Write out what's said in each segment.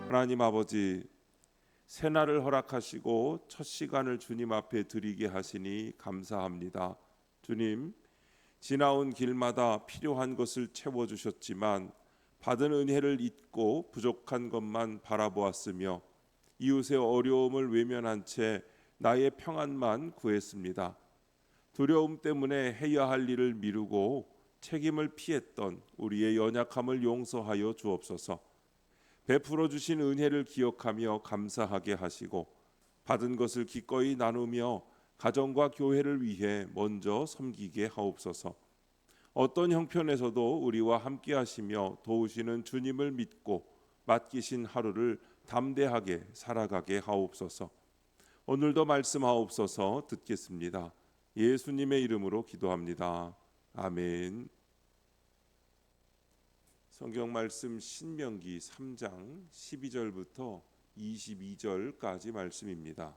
하나님 아버지, 새날을 허락하시고 첫 시간을 주님 앞에 드리게 하시니 감사합니다. 주님, 지나온 길마다 필요한 것을 채워주셨지만 받은 은혜를 잊고 부족한 것만 바라보았으며 이웃의 어려움을 외면한 채 나의 평안만 구했습니다. 두려움 때문에 해야 할 일을 미루고 책임을 피했던 우리의 연약함을 용서하여 주옵소서. 베풀어 주신 은혜를 기억하며 감사하게 하시고 받은 것을 기꺼이 나누며 가정과 교회를 위해 먼저 섬기게 하옵소서. 어떤 형편에서도 우리와 함께 하시며 도우시는 주님을 믿고 맡기신 하루를 담대하게 살아가게 하옵소서. 오늘도 말씀하옵소서. 듣겠습니다. 예수님의 이름으로 기도합니다. 아멘. 성경 말씀 신명기 3장 12절부터 22절까지 말씀입니다.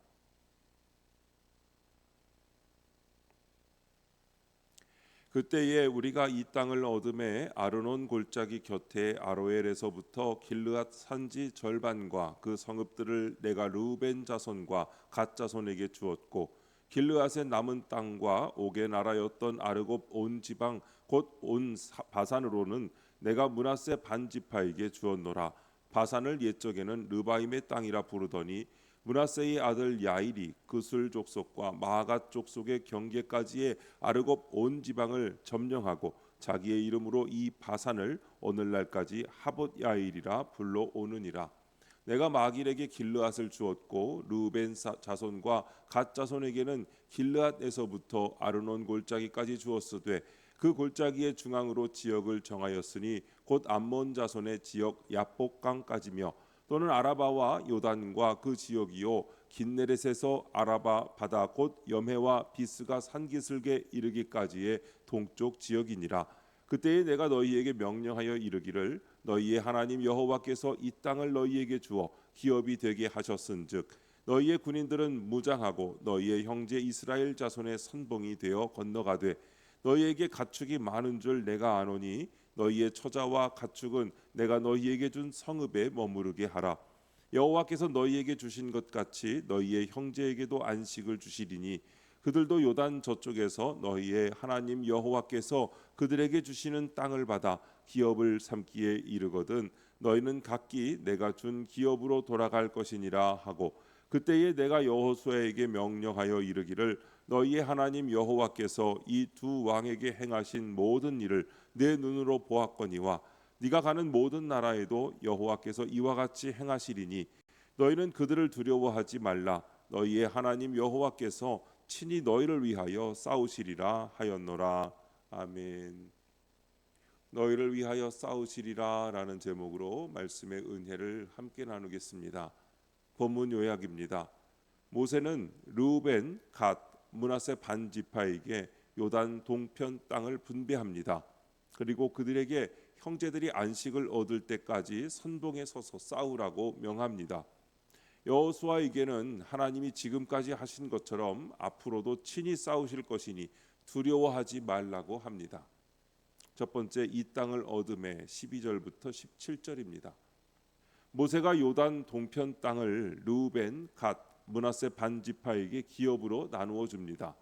그때에 우리가 이 땅을 얻음에 아르논 골짜기 곁에 아로엘에서부터 길르앗 산지 절반과 그 성읍들을 내가 르우벤 자손과 갓 자손에게 주었고 길르앗의 남은 땅과 옥의 나라였던 아르곱 온 지방 곧 온 바산으로는 내가 므낫세 반지파에게 주었노라. 바산을 옛적에는 르바임의 땅이라 부르더니 므낫세의 아들 야일이 그술 족속과 마아갓 족속의 경계까지의 아르곱 온 지방을 점령하고 자기의 이름으로 이 바산을 오늘날까지 하봇 야일이라 불러오느니라. 내가 마길에게 길르앗을 주었고 르우벤 자손과 갓 자손에게는 길르앗에서부터 아르논 골짜기까지 주었으되 그 골짜기의 중앙으로 지역을 정하였으니 곧 암몬 자손의 지역 야복강까지며 또는 아라바와 요단과 그 지역이요 긴네렛에서 아라바 바다 곧 염해와 비스가 산기슭에 이르기까지의 동쪽 지역이니라. 그때에 내가 너희에게 명령하여 이르기를 너희의 하나님 여호와께서 이 땅을 너희에게 주어 기업이 되게 하셨은즉 너희의 군인들은 무장하고 너희의 형제 이스라엘 자손의 선봉이 되어 건너가되 너희에게 가축이 많은 줄 내가 아노니 너희의 처자와 가축은 내가 너희에게 준 성읍에 머무르게 하라. 여호와께서 너희에게 주신 것 같이 너희의 형제에게도 안식을 주시리니 그들도 요단 저쪽에서 너희의 하나님 여호와께서 그들에게 주시는 땅을 받아 기업을 삼기에 이르거든 너희는 각기 내가 준 기업으로 돌아갈 것이니라 하고 그때에 내가 여호수아에게 명령하여 이르기를 너희의 하나님 여호와께서 이 두 왕에게 행하신 모든 일을 내 눈으로 보았거니와 네가 가는 모든 나라에도 여호와께서 이와 같이 행하시리니 너희는 그들을 두려워하지 말라. 너희의 하나님 여호와께서 친히 너희를 위하여 싸우시리라 하였노라. 아멘. 너희를 위하여 싸우시리라 라는 제목으로 말씀의 은혜를 함께 나누겠습니다. 본문 요약입니다. 모세는 르우벤, 갓, 므낫세 반지파에게 요단 동편 땅을 분배합니다. 그리고 그들에게 형제들이 안식을 얻을 때까지 선봉에 서서 싸우라고 명합니다. 여호수아에게는 하나님이 지금까지 하신 것처럼 앞으로도 친히 싸우실 것이니 두려워하지 말라고 합니다. 첫 번째, 이 땅을 얻음에 12절부터 17절입니다. 모세가 요단 동편 땅을 르우벤, 갓, 므낫세 반지파에게 기업으로 나누어 줍니다.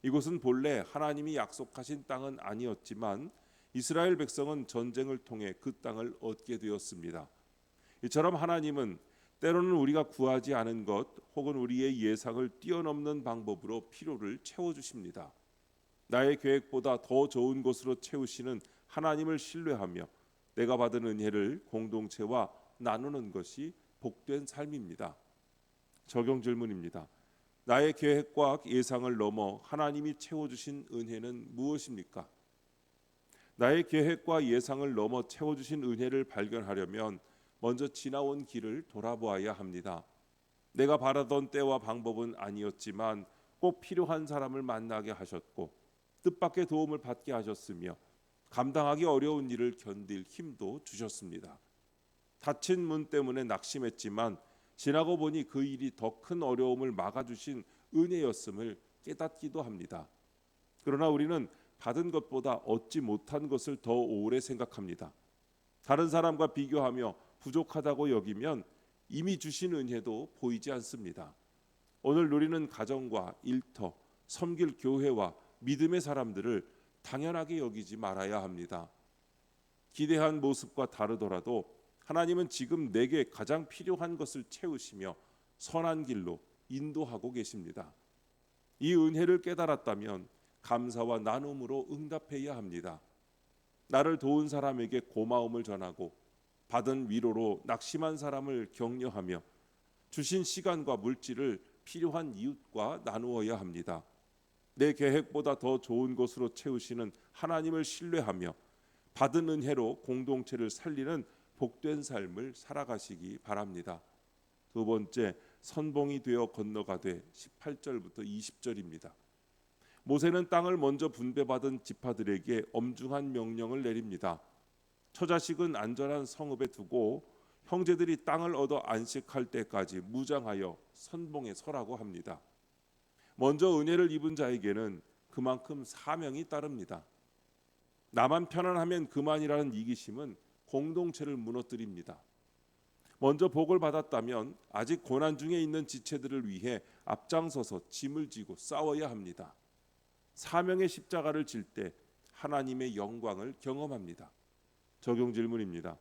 이곳은 본래 하나님이 약속하신 땅은 아니었지만 이스라엘 백성은 전쟁을 통해 그 땅을 얻게 되었습니다. 이처럼 하나님은 때로는 우리가 구하지 않은 것 혹은 우리의 예상을 뛰어넘는 방법으로 필요를 채워주십니다. 나의 계획보다 더 좋은 것으로 채우시는 하나님을 신뢰하며 내가 받은 은혜를 공동체와 나누는 것이 복된 삶입니다. 적용 질문입니다. 나의 계획과 예상을 넘어 하나님이 채워주신 은혜는 무엇입니까? 나의 계획과 예상을 넘어 채워주신 은혜를 발견하려면 먼저 지나온 길을 돌아보아야 합니다. 내가 바라던 때와 방법은 아니었지만 꼭 필요한 사람을 만나게 하셨고 뜻밖의 도움을 받게 하셨으며 감당하기 어려운 일을 견딜 힘도 주셨습니다. 닫힌 문 때문에 낙심했지만 지나고 보니 그 일이 더 큰 어려움을 막아주신 은혜였음을 깨닫기도 합니다. 그러나 우리는 받은 것보다 얻지 못한 것을 더 오래 생각합니다. 다른 사람과 비교하며 부족하다고 여기면 이미 주신 은혜도 보이지 않습니다. 오늘 누리는 가정과 일터, 섬길 교회와 믿음의 사람들을 당연하게 여기지 말아야 합니다. 기대한 모습과 다르더라도 하나님은 지금 내게 가장 필요한 것을 채우시며 선한 길로 인도하고 계십니다. 이 은혜를 깨달았다면 감사와 나눔으로 응답해야 합니다. 나를 도운 사람에게 고마움을 전하고 받은 위로로 낙심한 사람을 격려하며 주신 시간과 물질을 필요한 이웃과 나누어야 합니다. 내 계획보다 더 좋은 것으로 채우시는 하나님을 신뢰하며 받은 은혜로 공동체를 살리는 복된 삶을 살아가시기 바랍니다. 두 번째, 선봉이 되어 건너가되 18절부터 20절입니다. 모세는 땅을 먼저 분배받은 지파들에게 엄중한 명령을 내립니다. 처자식은 안전한 성읍에 두고 형제들이 땅을 얻어 안식할 때까지 무장하여 선봉에 서라고 합니다. 먼저 은혜를 입은 자에게는 그만큼 사명이 따릅니다. 나만 편안하면 그만이라는 이기심은 공동체를 무너뜨립니다. 먼저 복을 받았다면 아직 고난 중에 있는 지체들을 위해 앞장서서 짐을 지고 싸워야 합니다. 사명의 십자가를 질 때 하나님의 영광을 경험합니다. 적용 질문입니다.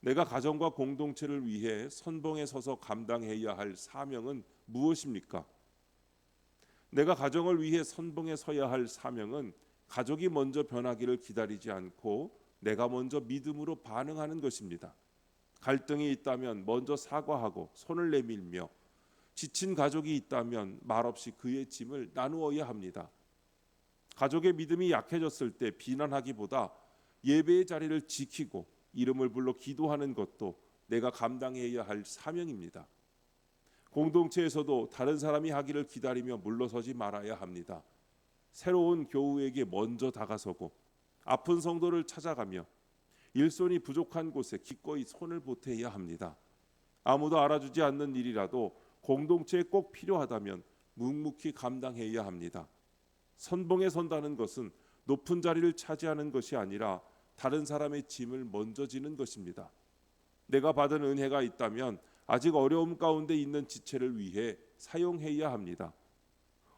내가 가정과 공동체를 위해 선봉에 서서 감당해야 할 사명은 무엇입니까? 내가 가정을 위해 선봉에 서야 할 사명은 가족이 먼저 변하기를 기다리지 않고 내가 먼저 믿음으로 반응하는 것입니다. 갈등이 있다면 먼저 사과하고 손을 내밀며 지친 가족이 있다면 말없이 그의 짐을 나누어야 합니다. 가족의 믿음이 약해졌을 때 비난하기보다 예배의 자리를 지키고 이름을 불러 기도하는 것도 내가 감당해야 할 사명입니다. 공동체에서도 다른 사람이 하기를 기다리며 물러서지 말아야 합니다. 새로운 교우에게 먼저 다가서고 아픈 성도를 찾아가며 일손이 부족한 곳에 기꺼이 손을 보태야 합니다. 아무도 알아주지 않는 일이라도 공동체에 꼭 필요하다면 묵묵히 감당해야 합니다. 선봉에 선다는 것은 높은 자리를 차지하는 것이 아니라 다른 사람의 짐을 먼저 지는 것입니다. 내가 받은 은혜가 있다면 아직 어려움 가운데 있는 지체를 위해 사용해야 합니다.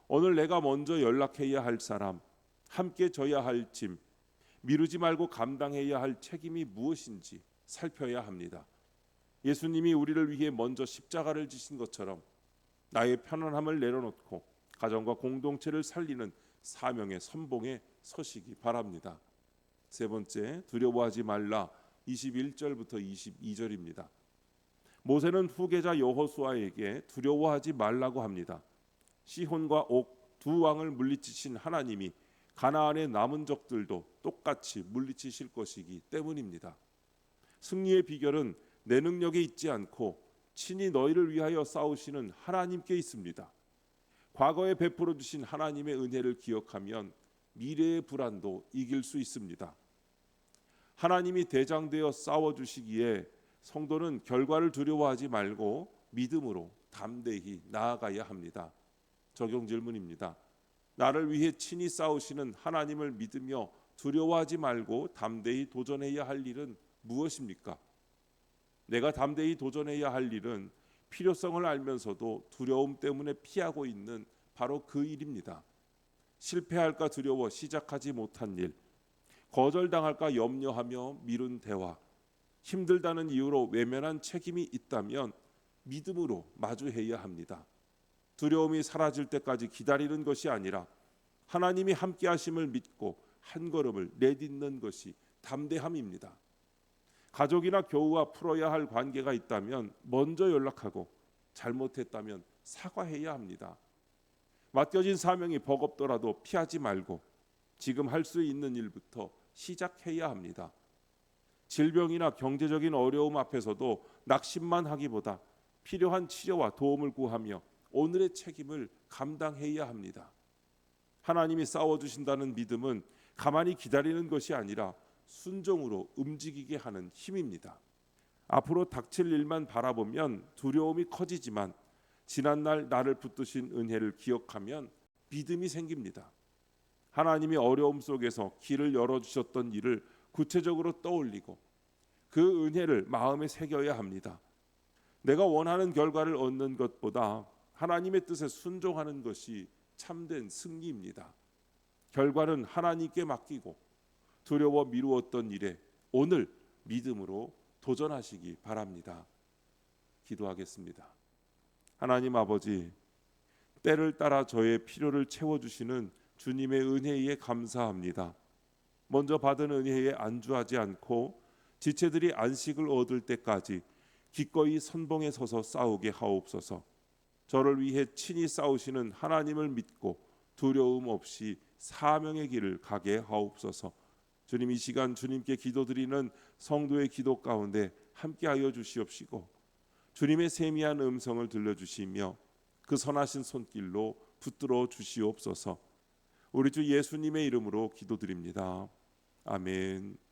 오늘 내가 먼저 연락해야 할 사람, 함께 져야 할 짐, 미루지 말고 감당해야 할 책임이 무엇인지 살펴야 합니다. 예수님이 우리를 위해 먼저 십자가를 지신 것처럼 나의 편안함을 내려놓고 가정과 공동체를 살리는 사명의 선봉에 서시기 바랍니다. 세 번째, 두려워하지 말라 21절부터 22절입니다. 모세는 후계자 여호수아에게 두려워하지 말라고 합니다. 시혼과 옥 두 왕을 물리치신 하나님이 가나안의 남은 적들도 똑같이 물리치실 것이기 때문입니다. 승리의 비결은 내 능력에 있지 않고 친히 너희를 위하여 싸우시는 하나님께 있습니다. 과거에 베풀어 주신 하나님의 은혜를 기억하면 미래의 불안도 이길 수 있습니다. 하나님이 대장되어 싸워주시기에 성도는 결과를 두려워하지 말고 믿음으로 담대히 나아가야 합니다. 적용 질문입니다. 나를 위해 친히 싸우시는 하나님을 믿으며 두려워하지 말고 담대히 도전해야 할 일은 무엇입니까? 내가 담대히 도전해야 할 일은 필요성을 알면서도 두려움 때문에 피하고 있는 바로 그 일입니다. 실패할까 두려워 시작하지 못한 일, 거절당할까 염려하며 미룬 대화, 힘들다는 이유로 외면한 책임이 있다면 믿음으로 마주해야 합니다. 두려움이 사라질 때까지 기다리는 것이 아니라 하나님이 함께 하심을 믿고 한 걸음을 내딛는 것이 담대함입니다. 가족이나 교우와 풀어야 할 관계가 있다면 먼저 연락하고 잘못했다면 사과해야 합니다. 맡겨진 사명이 버겁더라도 피하지 말고 지금 할 수 있는 일부터 시작해야 합니다. 질병이나 경제적인 어려움 앞에서도 낙심만 하기보다 필요한 치료와 도움을 구하며 오늘의 책임을 감당해야 합니다. 하나님이 싸워주신다는 믿음은 가만히 기다리는 것이 아니라 순종으로 움직이게 하는 힘입니다. 앞으로 닥칠 일만 바라보면 두려움이 커지지만 지난날 나를 붙드신 은혜를 기억하면 믿음이 생깁니다. 하나님이 어려움 속에서 길을 열어주셨던 일을 구체적으로 떠올리고 그 은혜를 마음에 새겨야 합니다. 내가 원하는 결과를 얻는 것보다 하나님의 뜻에 순종하는 것이 참된 승리입니다. 결과는 하나님께 맡기고 두려워 미루었던 일에 오늘 믿음으로 도전하시기 바랍니다. 기도하겠습니다. 하나님 아버지, 때를 따라 저의 필요를 채워주시는 주님의 은혜에 감사합니다. 먼저 받은 은혜에 안주하지 않고 지체들이 안식을 얻을 때까지 기꺼이 선봉에 서서 싸우게 하옵소서. 저를 위해 친히 싸우시는 하나님을 믿고 두려움 없이 사명의 길을 가게 하옵소서. 주님, 이 시간 주님께 기도드리는 성도의 기도 가운데 함께하여 주시옵시고 주님의 세미한 음성을 들려주시며 그 선하신 손길로 붙들어 주시옵소서. 우리 주 예수님의 이름으로 기도드립니다. 아멘.